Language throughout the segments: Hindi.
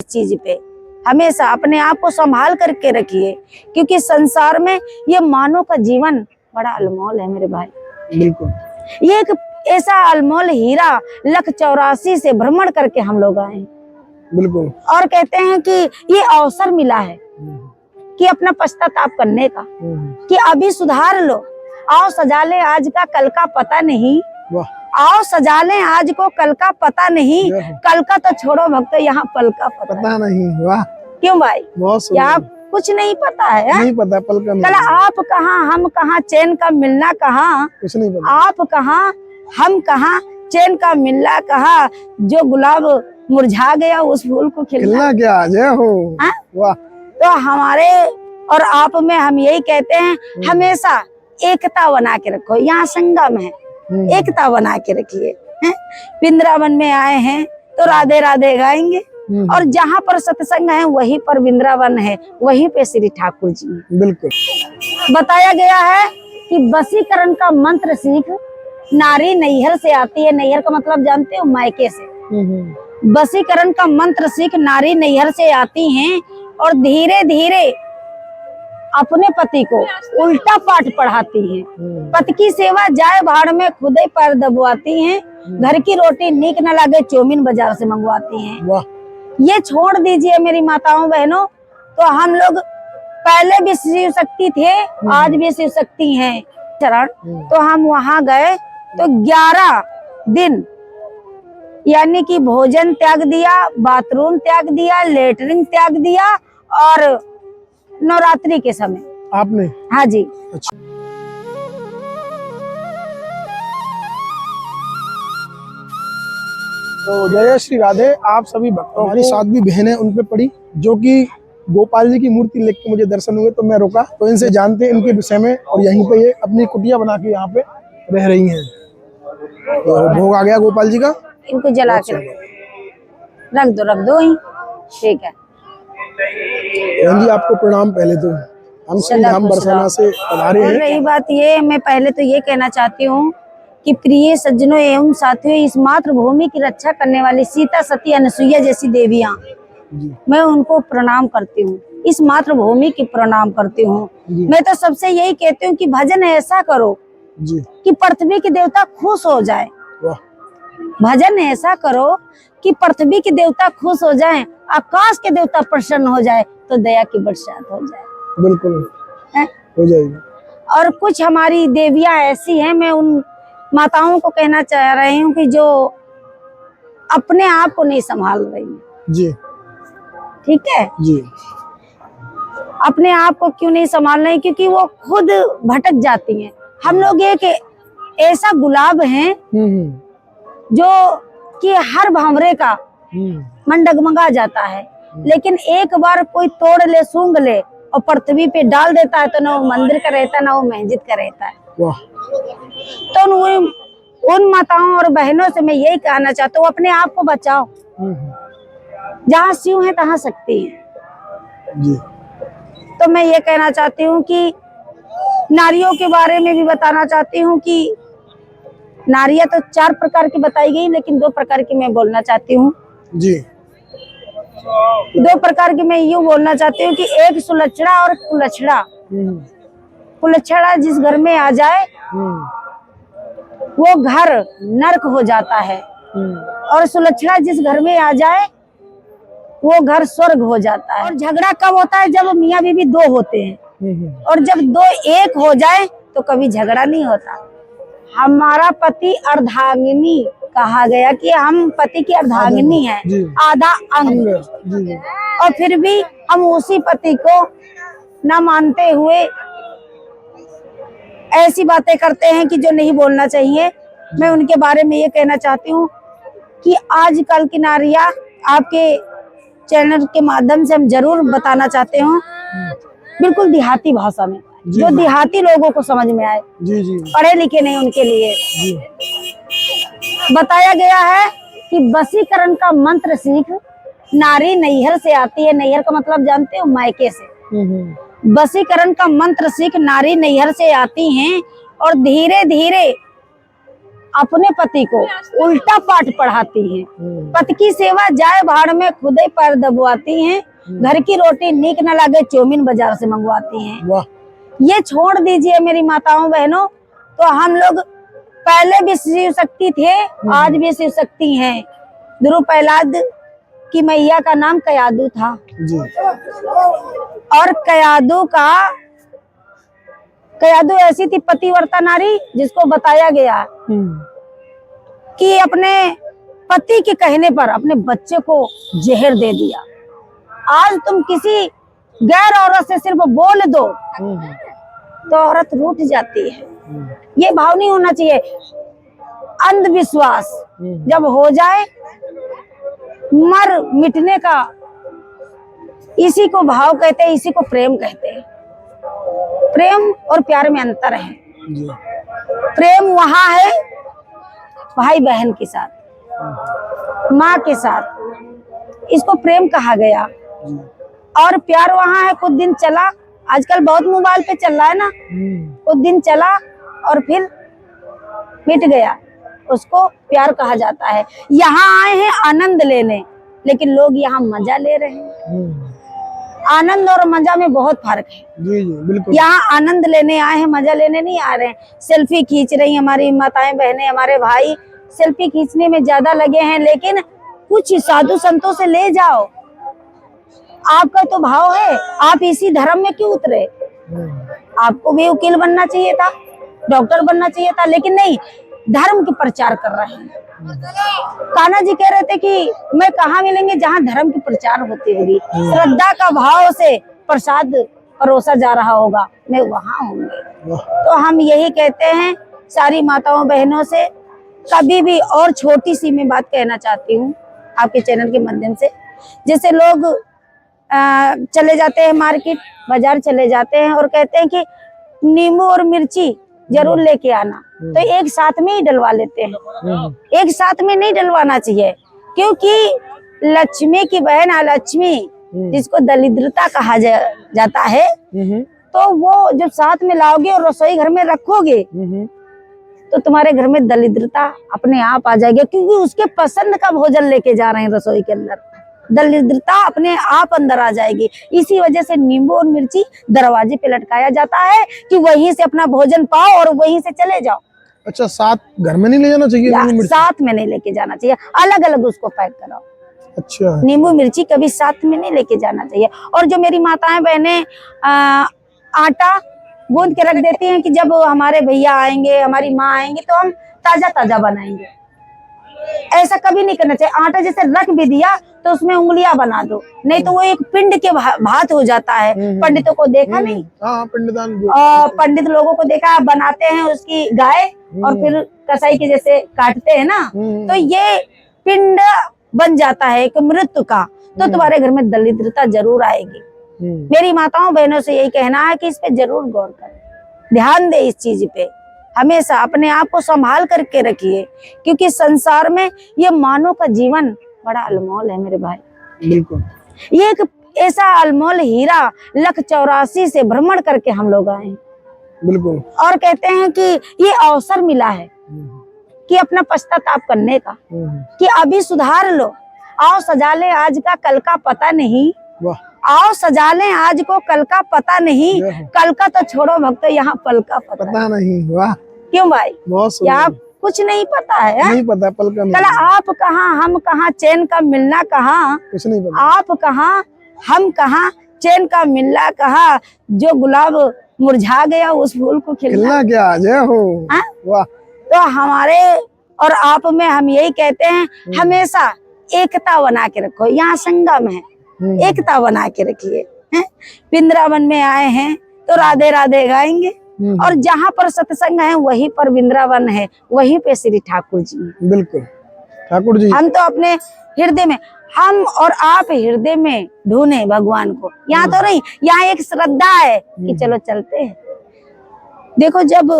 चीज पे हमेशा अपने आप को संभाल करके रखिए, क्योंकि संसार में ये मानव का जीवन बड़ा अनमोल है मेरे भाई। बिल्कुल, ये एक ऐसा अनमोल हीरा 184 से भ्रमण करके हम लोग आए हैं। बिल्कुल। और कहते हैं कि ये अवसर मिला है कि अपना पश्चाताप करने का, कि अभी सुधार लो, आओ सजा ले आज का कल का पता नहीं, वाह, आओ सजा ले आज को कल का पता नहीं, कल का तो छोड़ो भक्त यहाँ पल का पता नहीं। वाह, क्यों भाई, बहुत सुंदर। यहाँ कुछ नहीं पता है, नहीं पता, पल का कल नहीं। आप कहाँ हम कहाँ, चैन का मिलना कहाँ, कुछ नहीं पता। आप कहाँ हम कहाँ, चैन का मिलना कहाँ, जो गुलाब मुरझा गया उस फूल को खिलना क्या, जय हो। वाह, तो हमारे और आप में हम यही कहते हैं, हमेशा एकता बना के रखो। यहाँ संगम है, एकता बना के रखिए। वृंदावन में आए हैं तो राधे राधे गाएंगे, और जहाँ पर सत्संग है वहीं पर वृंदावन है, वहीं पे श्री ठाकुर जी हैं। बिल्कुल। बताया गया है कि वशीकरण का मंत्र सीख नारी नैहर से आती है। नैहर का मतलब जानते हो, मायके से। वशीकरण का मंत्र सीख नारी नैहर से आती हैं और धीरे धीरे अपने पति को उल्टा पाठ पढ़ाती हैं। पति की सेवा जाए भाड़ में खुदे पैर दबवाती हैं। घर की रोटी नीक न लगे चौमिन बाजार से मंगवाती हैं। वाह, ये छोड़ दीजिए मेरी माताओं बहनों। तो हम लोग पहले भी शिव शक्ति थे, आज भी शिव शक्ति हैं चरण। तो हम वहां गए तो 11 दिन यानी कि भोजन त्याग दिया, बाथरूम त्याग दिया, लेटरिन त्याग दिया, और नवरात्रि के समय आपने? हाँ जी। अच्छा। तो जय श्री राधे। आप सभी भक्तों, हमारी 7वीं बहन है, उन पे पड़ी, जो कि गोपाल जी की मूर्ति लेके मुझे दर्शन हुए तो मैं रुका, तो इनसे जानते हैं इनके विषय में। और यहीं पे ये अपनी कुटिया बना के यहाँ पे रह रही हैं। तो भोग आ गया गोपाल जी का, इनको जला के रख दो ही, ठीक है। बहन जी आपको प्रणाम। पहले तो हम श्री धाम बरसाना से पधारे हैं। रही बात ये, मैं पहले तो ये कहना चाहती हूँ कि प्रिय सज्जनों एवं साथियों, इस मातृभूमि की रक्षा करने वाली सीता सती अनसुईया जैसी देवियां, मैं उनको प्रणाम करती हूँ, इस मातृभूमि की प्रणाम करती हूँ। मैं तो सबसे यही कहती हूँ कि भजन ऐसा करो कि पृथ्वी के देवता खुश हो जाए। भजन ऐसा करो कि पृथ्वी के देवता खुश हो जाएं, आकाश के देवता प्रसन्न हो जाए, तो दया की बरसात हो जाए। बिल्कुल हो जाएगी। और कुछ हमारी देवियां ऐसी हैं, मैं उन माताओं को कहना चाह रही हूँ कि जो अपने आप को नहीं संभाल रही है जी, ठीक है जी। अपने आप को क्यों नहीं संभाल रही? क्योंकि वो खुद भटक जाती हैं। हम लोग एक ऐसा गुलाब हैं जो कि हर भांवरे का मन डगमगा जाता है, लेकिन एक बार कोई तोड़ ले, सूंघ ले और पृथ्वी पे डाल देता है तो ना वो मंदिर का रहता है, ना वो मस्जिद का रहता है। तो उन माताओं और बहनों से मैं यही कहना चाहता हूँ, अपने आप को बचाओ। जहाँ शिव है तहाँ शक्ति है जी। तो मैं ये कहना चाहती हूँ कि नारियों के बारे में भी बताना चाहती हूँ कि नारियां तो 4 प्रकार की बताई गई, लेकिन 2 प्रकार की मैं बोलना चाहती हूँ जी। 2 प्रकार की मैं यूँ बोलना चाहती हूँ कि एक सुलक्षणा और कुलक्षणा। कुलक्षणा जिस घर में आ जाए वो घर नरक हो जाता है, और सुलक्षणा जिस घर में आ जाए वो घर स्वर्ग हो जाता है। और झगड़ा कब होता है? जब मियाँ बीवी 2 होते हैं, और जब 2 एक हो जाए तो कभी झगड़ा नहीं होता। हमारा पति अर्धांगिनी कहा गया कि हम पति की अर्धांगिनी है, आधा अंग, और फिर भी हम उसी पति को न मानते हुए ऐसी बातें करते हैं कि जो नहीं बोलना चाहिए। मैं उनके बारे में ये कहना चाहती हूँ कि आजकल की नारियां, आपके चैनल के माध्यम से हम जरूर बताना चाहते हूँ, बिल्कुल देहाती भाषा में, जो देहाती लोगों को समझ में आए, पढ़े लिखे नहीं उनके लिए बताया गया है कि वशीकरण का मंत्र सीख नारी नैहर से आती है। नैहर का मतलब जानते हो, मायके से। वशीकरण का मंत्र सीख नारी नैहर से आती हैं और धीरे धीरे अपने पति को उल्टा पाठ पढ़ाती हैं। पति की सेवा जाए भाड़ में खुदे पैर दबवाती हैं। घर की रोटी नीक न लगे चौमिन बाजार से मंगवाती हैं। वाह। ये छोड़ दीजिए मेरी माताओं बहनों, तो हम लोग पहले भी शिव शक्ति थे, आज भी शिव शक्ति हैं। ध्रुव प्रहलाद की मैया का नाम कयादू था जी। और कयादू ऐसी थी पतिव्रता नारी जिसको बताया गया कि अपने पति के कहने पर अपने बच्चे को जहर दे दिया। आज तुम किसी गैर औरत से सिर्फ बोल दो तो औरत रूठ जाती है। ये भाव नहीं होना चाहिए। अंधविश्वास जब हो जाए, मर मिटने का, इसी को भाव कहते हैं, इसी को प्रेम कहते हैं। प्रेम और प्यार में अंतर है। प्रेम वहां है भाई बहन के साथ, माँ के साथ, इसको प्रेम कहा गया। और प्यार वहां है कुछ दिन चला, आजकल बहुत मोबाइल पे चल रहा है ना, कुछ दिन चला और फिर मिट गया, उसको प्यार कहा जाता है। यहाँ आए हैं आनंद लेने, लेकिन लोग यहाँ मजा ले रहे हैं। आनंद और मजा में बहुत फर्क है। जी जी बिल्कुल। यहाँ आनंद लेने आए हैं, मजा लेने नहीं आ रहे हैं। सेल्फी खींच रही हमारी माताएं बहनें, हमारे भाई सेल्फी खींचने में ज्यादा लगे हैं। लेकिन कुछ साधु संतों से ले जाओ। आपका तो भाव है, आप इसी धर्म में क्यों उतरे? आपको भी वकील बनना चाहिए था, डॉक्टर बनना चाहिए था, लेकिन नहीं, धर्म के प्रचार कर रहे हैं। कान्हा जी कह रहे थे कि मैं कहाँ मिलेंगे जहाँ धर्म की प्रचार होती होगी, श्रद्धा का भाव से प्रसाद परोसा जा रहा होगा, मैं वहाँ होंगे। तो हम यही कहते हैं सारी माताओं बहनों से, कभी भी, और छोटी सी मैं बात कहना चाहती हूँ आपके चैनल के माध्यम से। जैसे लोग चले जाते हैं मार्केट, बाजार चले जाते हैं और कहते हैं कि नींबू और मिर्ची जरूर लेके आना, तो एक साथ में ही डलवा लेते हैं। एक साथ में नहीं डलवाना चाहिए, क्योंकि लक्ष्मी की बहन अलक्ष्मी, जिसको दरिद्रता कहा जाता है, तो वो जब साथ में लाओगे और रसोई घर में रखोगे तो तुम्हारे घर में दरिद्रता अपने आप आ जाएगी, क्योंकि उसके पसंद का भोजन लेके जा रहे हैं रसोई के अंदर, दरिद्रता अपने आप अंदर आ जाएगी। इसी वजह से नींबू और मिर्ची दरवाजे पे लटकाया जाता है कि वहीं से अपना भोजन पाओ और वहीं से चले जाओ। अच्छा, साथ घर में नहीं ले जाना चाहिए? नींबू मिर्ची साथ में नहीं लेके जाना चाहिए, अलग अलग उसको पैक कराओ। अच्छा, नींबू मिर्ची कभी साथ में नहीं लेके जाना चाहिए। और जो मेरी माताएं बहनें आटा गूंद के रख देती हैं कि जब हमारे भैया आएंगे, हमारी माँ आएंगे तो हम ताजा ताजा बनाएंगे, ऐसा कभी नहीं करना चाहिए। आटा जैसे रख भी दिया तो उसमें उंगलियां बना दो, नहीं तो वो एक पिंड के भात हो जाता है। पंडितों को देखा नहीं? हाँ, पिंडदान। पंडित लोगों को देखा, बनाते हैं उसकी गाय और फिर कसाई के जैसे काटते हैं ना, तो ये पिंड बन जाता है एक मृत्यु का। तो तुम्हारे घर में दरिद्रता जरूर आएगी। मेरी माताओं बहनों से यही कहना है कि इस पे जरूर गौर करें, ध्यान दे इस चीज पे। हमेशा अपने आप को संभाल करके रखिए, क्योंकि संसार में ये मानव का जीवन बड़ा अनमोल है मेरे भाई। बिल्कुल। ये एक ऐसा अनमोल हीरा 184 से भ्रमण करके हम लोग आए हैं। बिल्कुल। और कहते हैं कि ये अवसर मिला है कि अपना पश्चाताप करने का, कि अभी सुधार लो। आओ सजा ले आज का, कल का पता नहीं। वाह। आओ सजा लें आज को, कल का पता नहीं। कल का तो छोड़ो भक्तो, यहाँ पल का पता नहीं। वाह, क्यों भाई? बहुत यहाँ कुछ नहीं पता है, नहीं पता, पल का नहीं। कल आप कहाँ, हम कहाँ, चैन का मिलना कहाँ, कुछ नहीं पता। आप कहाँ, हम कहाँ, चैन का मिलना कहाँ। जो गुलाब मुरझा गया उस फूल को खिलना क्या। जय हो। वाह। तो हमारे और आप में हम यही कहते हैं, हमेशा एकता बना के रखो। यहाँ संगम है, एकता बना के रखिए। वृंदावन में आए हैं तो राधे राधे गाएंगे, और जहाँ पर सत्संग है वहीं पर वृंदावन है, वहीं पे श्री ठाकुर जी हैं। बिल्कुल, ठाकुर जी। हम तो अपने हृदय में, हम और आप हृदय में ढूंढे भगवान को। यहाँ तो नहीं, यहाँ एक श्रद्धा है कि चलो चलते हैं। देखो, जब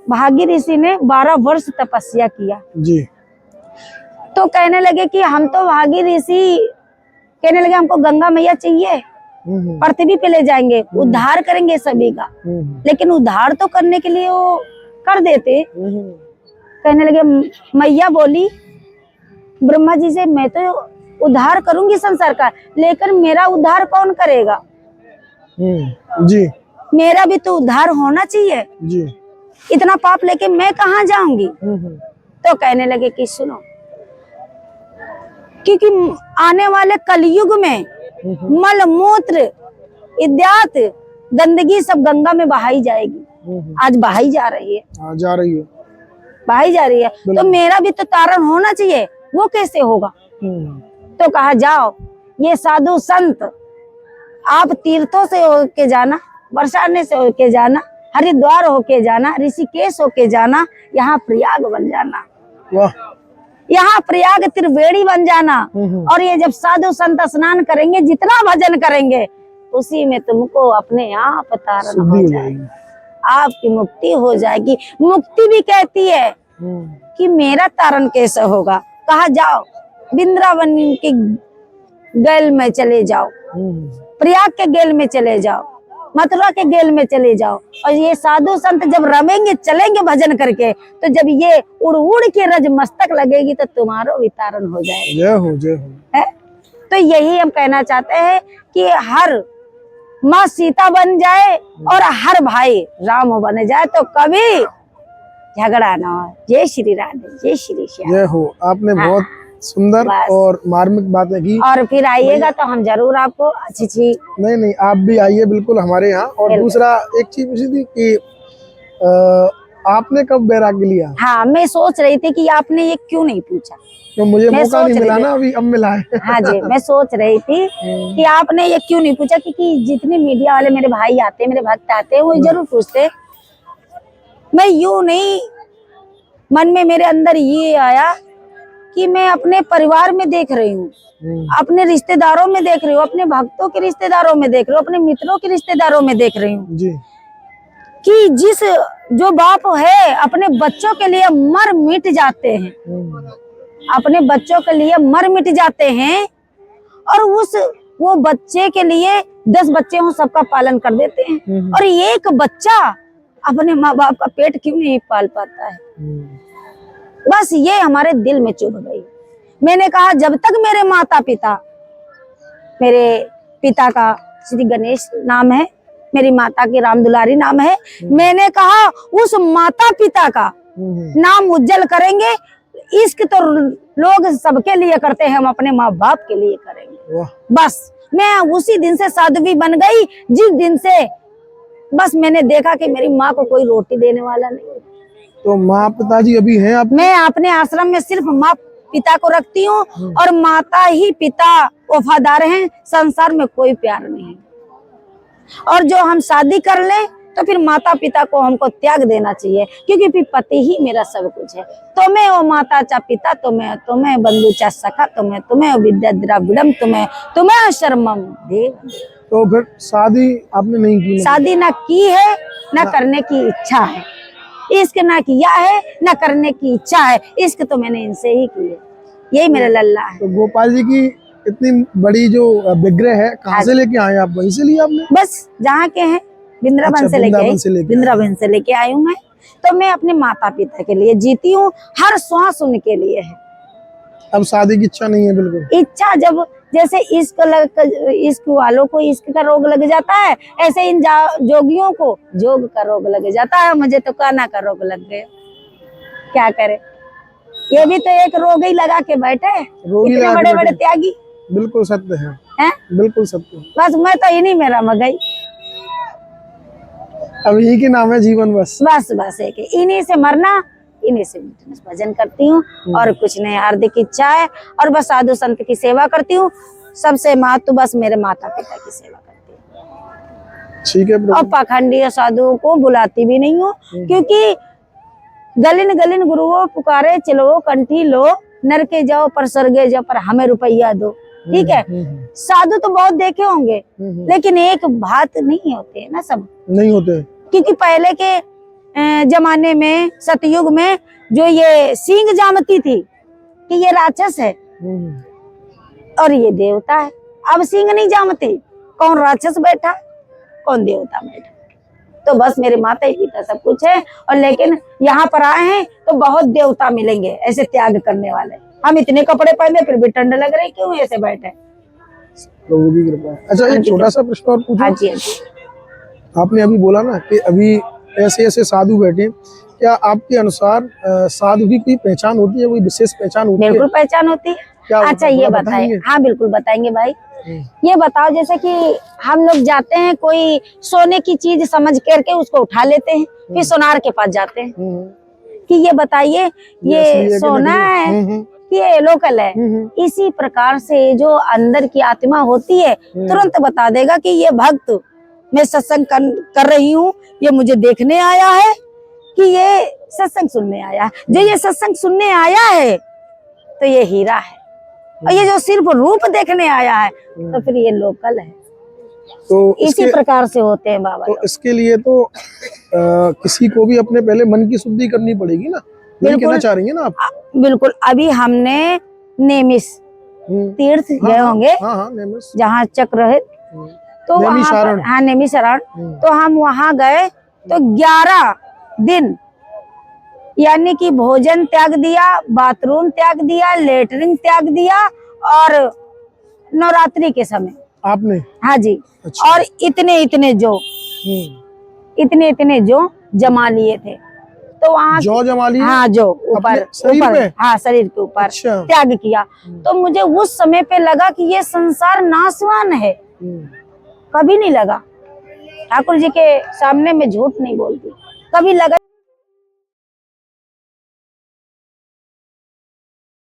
भागी ऋषि ने 12 वर्ष तपस्या किया जी, तो कहने लगे कि हम तो भागी ऋषि कहने लगे हमको गंगा मैया चाहिए, पृथ्वी पे ले जाएंगे, उद्धार करेंगे सभी का। लेकिन उद्धार तो करने के लिए वो कर देते, कहने लगे, मैया बोली ब्रह्मा जी से, मैं तो उद्धार करूंगी संसार का, लेकिन मेरा उद्धार कौन करेगा? जी मेरा भी तो उद्धार होना चाहिए, जी। इतना पाप लेके मैं कहाँ जाऊंगी? तो कहने लगे कि सुनो, क्योंकि आने वाले कलयुग में मल मूत्र इत्यादि गंदगी सब गंगा में बहाई जाएगी। आज बहाई जा रही है, जा रही है, बहाई जा रही है। तो मेरा भी तो तारण होना चाहिए, वो कैसे होगा? तो कहा जाओ, ये साधु संत आप तीर्थों से होके जाना, बरसाने से होके जाना, हरिद्वार होके जाना, ऋषिकेश होके जाना, यहाँ प्रयाग बन जाना। वाह। यहाँ प्रयाग त्रिवेणी बन जाना। और ये जब साधु संत स्नान करेंगे, जितना भजन करेंगे, उसी में तुमको अपने आप तारण हो जाएगी, आपकी मुक्ति हो जाएगी। मुक्ति भी कहती है कि मेरा तारण कैसे होगा? कहा जाओ, वृंदावन के गैल में चले जाओ, प्रयाग के गेल में चले जाओ, मथुरा के गेल में चले जाओ, और ये साधु संत जब रमेंगे चलेंगे भजन करके, तो जब ये उड़ उड़ के रज मस्तक लगेगी तो तुम्हारा वितारण हो जाएगा। जय हो, जय हो। है? तो यही हम कहना चाहते हैं कि हर माँ सीता बन जाए और हर भाई राम बन जाए, तो कभी झगड़ा ना हो। जय श्री राधे, जय श्री श्याम। जय हो। आपने बहुत सुंदर और मार्मिक बातें की। और फिर आइएगा तो हम जरूर आपको अच्छी नहीं, आप भी आइए बिल्कुल हमारे यहाँ। और दूसरा एक चीज पूछी थी कि आपने कब वैराग्य लिया? हाँ, मैं सोच रही थी कि आपने ये क्यों नहीं पूछा, तो मुझे मौका नहीं मिला ना, अभी अब मिला है। हाँ जी, मैं सोच रही थी कि आपने ये क्यों नहीं पूछा, क्योंकि जितने मीडिया वाले मेरे भाई आते हैं, मेरे भक्त आते हैं, वो जरूर पूछते। मैं यूं नहीं, मन में मेरे अंदर ये आया कि मैं अपने परिवार में देख रही हूँ, अपने रिश्तेदारों में देख रही हूँ, अपने भक्तों के रिश्तेदारों में देख रही हूँ, अपने मित्रों के रिश्तेदारों में देख रही हूँ कि जो बाप है अपने बच्चों के लिए मर मिट जाते हैं, अपने बच्चों के लिए मर मिट जाते हैं, और वो बच्चे के लिए 10 बच्चे हों सबका पालन कर देते हैं, और एक बच्चा अपने माँ बाप का पेट क्यों नहीं पाल पाता है? बस ये हमारे दिल में चुभ गई। मैंने कहा जब तक मेरे माता पिता, मेरे पिता का श्री गणेश नाम है, मेरी माता की राम दुलारी नाम है, मैंने कहा उस माता पिता का नाम उज्जवल करेंगे। इश्क तो लोग सबके लिए करते हैं, हम अपने माँ बाप के लिए करेंगे। बस मैं उसी दिन से साध्वी बन गई, जिस दिन से बस मैंने देखा कि मेरी माँ को कोई रोटी देने वाला नहीं। तो माँ पिताजी अभी हैं आप? मैं अपने आश्रम में सिर्फ माँ पिता को रखती हूँ, और माता ही पिता वफादार हैं, संसार में कोई प्यार नहीं। और जो हम शादी कर ले तो फिर माता पिता को हमको त्याग देना चाहिए, क्योंकि फिर पति ही मेरा सब कुछ है। तुम्हें वो माता चा पिता, तुम्हें बंधु चा सखा, तुम्हें विद्या द्रविड़म, तुम्हें शर्मम देव। तो फिर शादी आपने नहीं की? शादी ना की है, ना करने की इच्छा है। इश्क ना किया है, ना करने की इच्छा है। इश्क तो मैंने इनसे ही की है, यही मेरा लल्ला है। तो गोपाल जी की इतनी बड़ी जो विग्रह है, कहाँ से लेके आए आप? वहीं से लिया आपने? बस जहाँ के हैं, वृंदावन से लेके आई हूँ मैं। तो मैं अपने माता पिता के लिए जीती हूँ, हर श्वास उनके लिए है। अब शादी की इच्छा नहीं है बिल्कुल? इच्छा जब जैसे इश्क वालों को इश्क का रोग लग जाता है, ऐसे इन जोगियों को जोग का रोग लग जाता है। मुझे तो काना का रोग लग गया, क्या करे? ये भी तो एक रोग ही लगा के बैठे हैं, इतने बड़े बड़े त्यागी। बिल्कुल सत्य है, बिल्कुल सत्य। बस मैं तो इन्हीं में रम गई। अब यही के नाम है जीवन, बस एक इन्हीं से मरना, इन्हीं से भजन करती हूँ, और कुछ नहीं। हार्दिक इच्छा है, और बस साधु संत की सेवा करती हूँ। सबसे महत्व बस मेरे माता पिता की सेवा करती हूँ, ठीक है। और पाखंडी साधुओं को बुलाती भी नहीं हूँ, क्योंकि गलिन गलिन गुरुओं पुकारे चलो कंठी लो, नर के जाओ पर स्वर्गे जाओ, पर हमें रुपया दो। ठीक है, साधु तो बहुत देखे होंगे, लेकिन एक बात नहीं होते है ना, सब नहीं होते, क्योंकि पहले के जमाने में, सतयुग में, जो ये सींग जामती थी कि ये राक्षस है और ये देवता है। अब सींग नहीं जामती, कौन राक्षस बैठा कौन देवता बैठा। तो बस मेरे माता ही पिता सब कुछ है। और लेकिन यहाँ पर आए हैं तो बहुत देवता मिलेंगे ऐसे त्याग करने वाले। हम इतने कपड़े पहने फिर भी ठंड लग रही, क्यों ऐसे बैठे? प्रभु की कृपा है। अच्छा, एक छोटा सा प्रश्न और पूछूं? हाँ जी, हाँ जी। आपने अभी बोला ना कि अभी ऐसे ऐसे साधु बैठे, क्या आपके अनुसार साधु की कोई पहचान होती है, कोई विशेष पहचान होती है? बिल्कुल पहचान होती है। क्या होता अच्छा है? ये थोड़ा बताइए। बताएंगे? हाँ बिल्कुल बताएंगे भाई। ये बताओ, जैसे कि हम लोग जाते हैं कोई सोने की चीज समझ करके उसको उठा लेते हैं, फिर सोनार के पास जाते हैं कि ये बताइए असली ये है कि सोना नकली? है कि ये लोकल है। इसी प्रकार से जो अंदर की आत्मा होती है तुरंत बता देगा कि ये भक्त मैं सत्संग कर रही हूँ, ये मुझे देखने आया है कि ये सत्संग सुनने आया है। जो ये सत्संग सुनने आया है तो ये हीरा है, और ये जो सिर्फ रूप देखने आया है तो फिर ये लोकल है। तो इसी प्रकार से होते हैं बाबा तो लोग। इसके लिए तो किसी को भी अपने पहले मन की शुद्धि करनी पड़ेगी ना, यही कहना चाह रही है ना आप? बिल्कुल। अभी हमने नेमिस तीर्थ गए होंगे, हाँ, नेमिस। जहाँ चक्र है, तो वहाँ पर, हाँ नेमिशरण, तो हम वहाँ गए तो 11 दिन यानी कि भोजन त्याग दिया, बाथरूम त्याग दिया, लेटरिन त्याग दिया, और नवरात्रि के समय आपने? हाँ जी। अच्छा। और इतने इतने जो जमा लिए थे, तो वहाँ जो जमा लिए? हाँ जो ऊपर शरीर पे? हाँ शरीर के ऊपर अच्छा। त्याग किया। तो मुझे उस समय पे लगा कि ये संसार नाशवान है। कभी नहीं लगा, ठाकुर जी के सामने मैं झूठ नहीं बोलती, कभी लगा